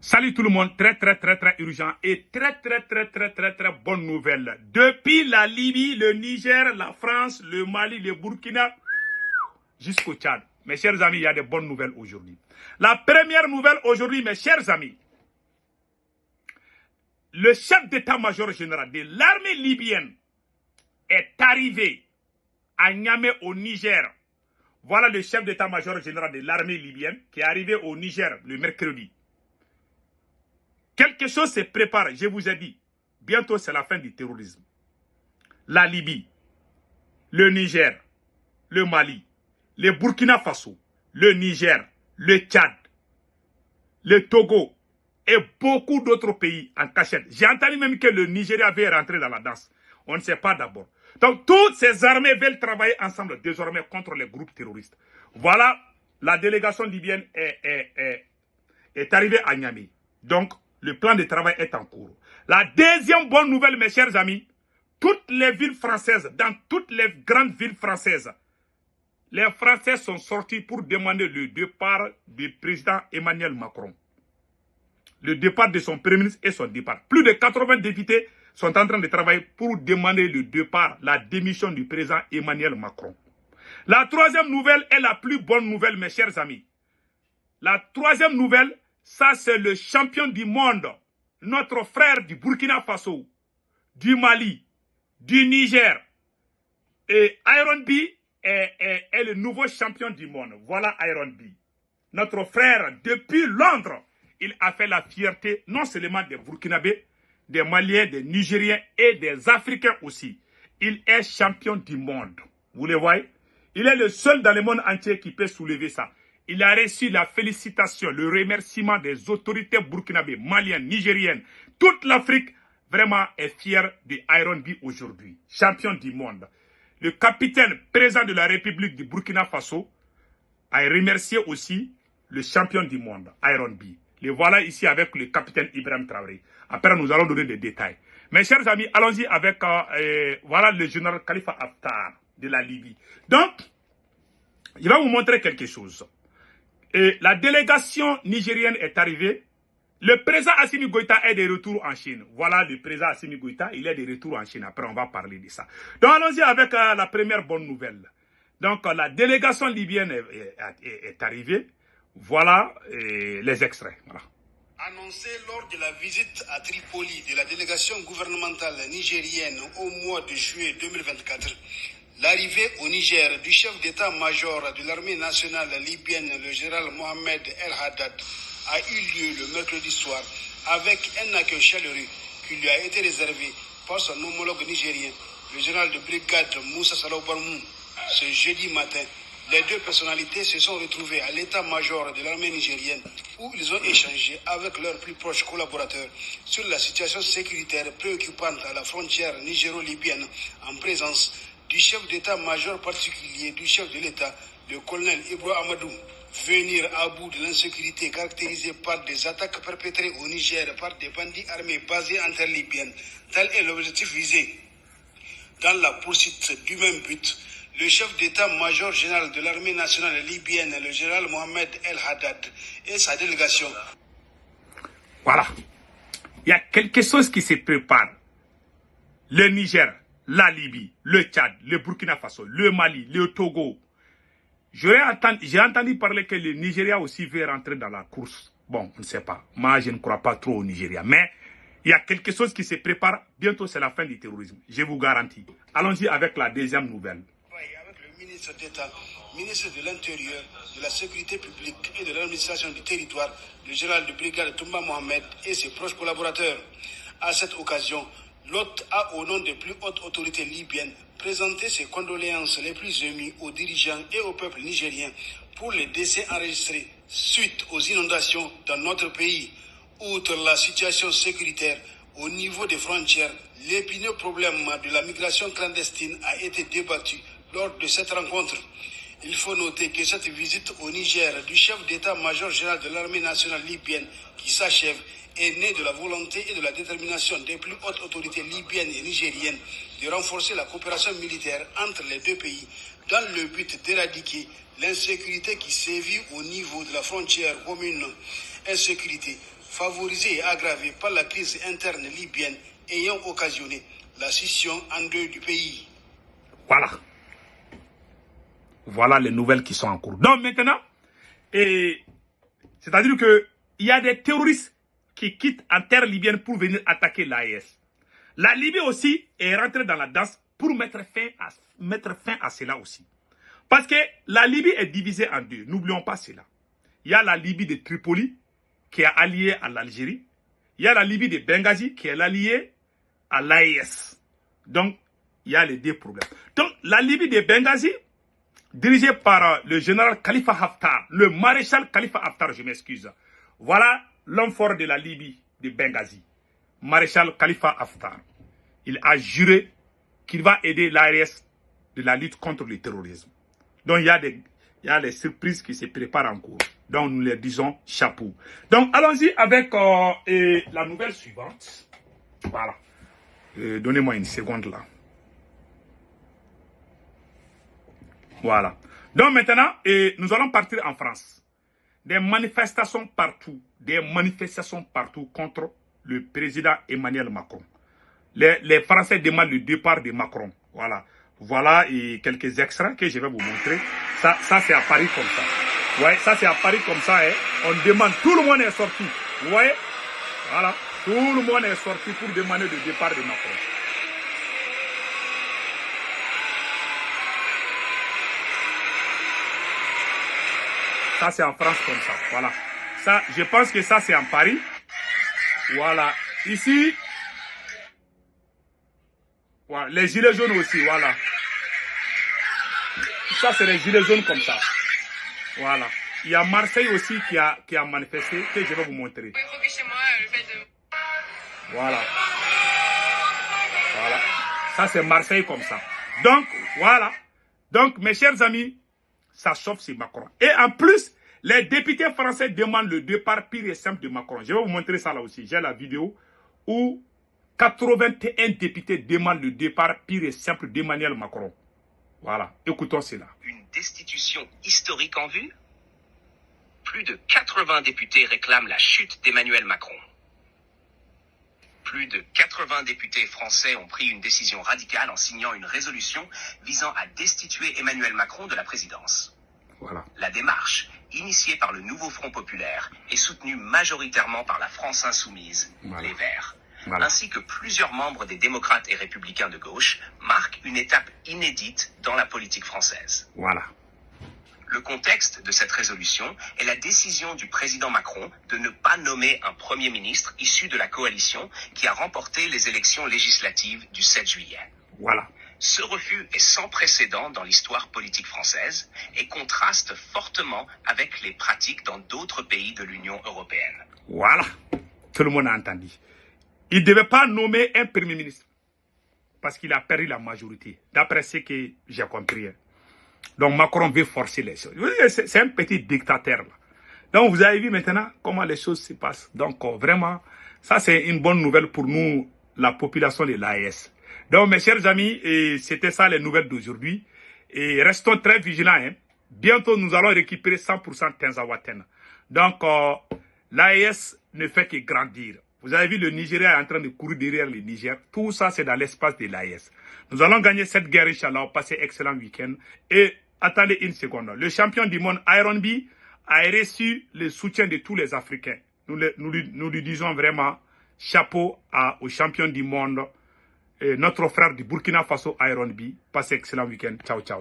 Salut tout le monde, très urgent et très bonne nouvelle. Depuis la Libye, le Niger, la France, le Mali, le Burkina, jusqu'au Tchad. Mes chers amis, il y a des bonnes nouvelles aujourd'hui. La première nouvelle aujourd'hui, mes chers amis, le chef d'état-major général de l'armée libyenne est arrivé à Niamey au Niger. Voilà le chef d'état-major général de l'armée libyenne qui est arrivé au Niger le mercredi. Quelque chose se prépare, je vous ai dit. Bientôt, c'est la fin du terrorisme. La Libye, le Niger, le Mali, le Burkina Faso, le Niger, le Tchad, le Togo et beaucoup d'autres pays en cachette. J'ai entendu même que le Nigeria avait rentré dans la danse. On ne sait pas d'abord. Donc, toutes ces armées veulent travailler ensemble désormais contre les groupes terroristes. Voilà, la délégation libyenne est arrivée à Niamey. Donc, le plan de travail est en cours. La deuxième bonne nouvelle, mes chers amis, toutes les villes françaises, dans toutes les grandes villes françaises, les Français sont sortis pour demander le départ du président Emmanuel Macron. Le départ de son premier ministre et son départ. Plus de 80 députés sont en train de travailler pour demander le départ, la démission du président Emmanuel Macron. La troisième nouvelle est la plus bonne nouvelle, mes chers amis. La troisième nouvelle, ça, c'est le champion du monde, notre frère du Burkina Faso, du Mali, du Niger. Et Iron B est le nouveau champion du monde. Voilà Iron B. Notre frère, depuis Londres, il a fait la fierté non seulement des Burkinabés, des Maliens, des Nigériens et des Africains aussi. Il est champion du monde. Vous le voyez? Il est le seul dans le monde entier qui peut soulever ça. Il a reçu la félicitation, le remerciement des autorités burkinabées, maliennes, nigériennes. Toute l'Afrique vraiment est fière de Iron B aujourd'hui, champion du monde. Le capitaine président de la République du Burkina Faso a remercié aussi le champion du monde, Iron B. Le voilà ici avec le capitaine Ibrahim Traoré. Après, nous allons donner des détails. Mes chers amis, allons-y avec voilà le général Khalifa Haftar de la Libye. Donc, je vais vous montrer quelque chose. Et la délégation nigérienne est arrivée. Le président Assimi Goïta est de retour en Chine. Voilà le président Assimi Goïta, il est de retour en Chine. Après, on va parler de ça. Donc, allons-y avec la première bonne nouvelle. Donc, la délégation libyenne est arrivée. Voilà les extraits. Voilà. Annoncé lors de la visite à Tripoli de la délégation gouvernementale nigérienne au mois de juillet 2024, l'arrivée au Niger du chef d'état-major de l'armée nationale libyenne, le général Mohamed El Haddad, a eu lieu le mercredi soir avec un accueil chaleureux qui lui a été réservé par son homologue nigérien, le général de brigade Moussa Salou Barmou. Ce jeudi matin, les deux personnalités se sont retrouvées à l'état-major de l'armée nigérienne où ils ont échangé avec leurs plus proches collaborateurs sur la situation sécuritaire préoccupante à la frontière nigéro-libyenne en présence du chef d'état-major particulier du chef de l'État, le colonel Ibro Amadou. Venir à bout de l'insécurité caractérisée par des attaques perpétrées au Niger par des bandits armés basés en terre libyenne, tel est l'objectif visé. Dans la poursuite du même but, le chef d'état-major général de l'armée nationale libyenne, le général Mohamed El Haddad, et sa délégation. Voilà. Il y a quelque chose qui se prépare. Le Niger, la Libye, le Tchad, le Burkina Faso, le Mali, le Togo. J'ai entendu parler que le Nigeria aussi veut rentrer dans la course. Bon, on ne sait pas. Moi, je ne crois pas trop au Nigeria. Mais il y a quelque chose qui se prépare. Bientôt, c'est la fin du terrorisme. Je vous garantis. Allons-y avec la deuxième nouvelle. Avec le ministre d'État, ministre de l'Intérieur, de la Sécurité publique et de l'administration du territoire, le général de brigade Toumba Mohamed et ses proches collaborateurs. À cette occasion, l'hôte a, au nom des plus hautes autorités libyennes, présenté ses condoléances les plus émues aux dirigeants et au peuple nigérien pour les décès enregistrés suite aux inondations dans notre pays. Outre la situation sécuritaire au niveau des frontières, l'épineux problème de la migration clandestine a été débattu lors de cette rencontre. Il faut noter que cette visite au Niger du chef d'état-major général de l'armée nationale libyenne qui s'achève est née de la volonté et de la détermination des plus hautes autorités libyennes et nigériennes de renforcer la coopération militaire entre les deux pays dans le but d'éradiquer l'insécurité qui sévit au niveau de la frontière commune. Insécurité favorisée et aggravée par la crise interne libyenne ayant occasionné la scission en deux du pays. Voilà. Voilà les nouvelles qui sont en cours. Donc maintenant, c'est-à-dire qu'il y a des terroristes qui quittent en terre libyenne pour venir attaquer l'AES. La Libye aussi est rentrée dans la danse pour mettre fin à cela aussi. Parce que la Libye est divisée en deux. N'oublions pas cela. Il y a la Libye de Tripoli qui est alliée à l'Algérie. Il y a la Libye de Benghazi qui est alliée à l'AES. Donc, il y a les deux problèmes. Donc, la Libye de Benghazi, dirigée par le général Khalifa Haftar, le maréchal Khalifa Haftar, je m'excuse. Voilà l'homme fort de la Libye de Benghazi, maréchal Khalifa Haftar. Il a juré qu'il va aider l'AES de la lutte contre le terrorisme. Donc, il y a les surprises qui se préparent en cours. Donc, nous leur disons chapeau. Donc, allons-y avec la nouvelle suivante. Voilà. Donnez-moi une seconde là. Voilà. Donc, maintenant, nous allons partir en France. Des manifestations partout contre le président Emmanuel Macron. Les Français demandent le départ de Macron. Voilà. Voilà quelques extraits que je vais vous montrer. Ça c'est à Paris comme ça. Ouais, ça c'est à Paris comme ça. Hein. On demande, tout le monde est sorti. Vous voyez? Voilà. Tout le monde est sorti pour demander le départ de Macron. Ça c'est en France comme ça. Voilà. Ça, je pense que ça c'est en Paris. Voilà. Ici, voilà. Les gilets jaunes aussi, voilà. Ça, c'est les gilets jaunes comme ça. Voilà. Il y a Marseille aussi qui a manifesté, que je vais vous montrer. Voilà. Voilà. Ça, c'est Marseille comme ça. Donc, voilà. Donc, mes chers amis, ça chauffe sur Macron. Et en plus, les députés français demandent le départ pur et simple de Macron. Je vais vous montrer ça là aussi. J'ai la vidéo où 81 députés demandent le départ pur et simple d'Emmanuel Macron. Voilà, écoutons cela. Une destitution historique en vue? Plus de 80 députés réclament la chute d'Emmanuel Macron. Plus de 80 députés français ont pris une décision radicale en signant une résolution visant à destituer Emmanuel Macron de la présidence. Voilà. La démarche, initiée par le Nouveau Front Populaire, est soutenue majoritairement par la France Insoumise, voilà. les Verts. Voilà. Ainsi que plusieurs membres des démocrates et républicains de gauche, marque une étape inédite dans la politique française. Voilà. Le contexte de cette résolution est la décision du président Macron de ne pas nommer un Premier ministre issu de la coalition qui a remporté les élections législatives du 7 juillet. Voilà. Ce refus est sans précédent dans l'histoire politique française et contraste fortement avec les pratiques dans d'autres pays de l'Union européenne. Voilà. Tout le monde a entendu. Il ne devait pas nommer un Premier ministre parce qu'il a perdu la majorité, d'après ce que j'ai compris. Donc Macron veut forcer les choses. C'est un petit dictateur là. Donc vous avez vu maintenant comment les choses se passent. Donc vraiment, ça c'est une bonne nouvelle pour nous, la population de l'AES. Donc mes chers amis, c'était ça les nouvelles d'aujourd'hui. Et restons très vigilants. Hein. Bientôt nous allons récupérer 100% Tinzaouaten. Donc l'AES ne fait que grandir. Vous avez vu, le Nigeria est en train de courir derrière le Niger. Tout ça, c'est dans l'espace de l'AES. Nous allons gagner cette guerre, Inch'Allah, passer un excellent week-end. Et attendez une seconde. Le champion du monde, Iron B, a reçu le soutien de tous les Africains. Nous lui disons vraiment chapeau au champion du monde, notre frère du Burkina Faso, Iron B. Passez un excellent week-end. Ciao, ciao.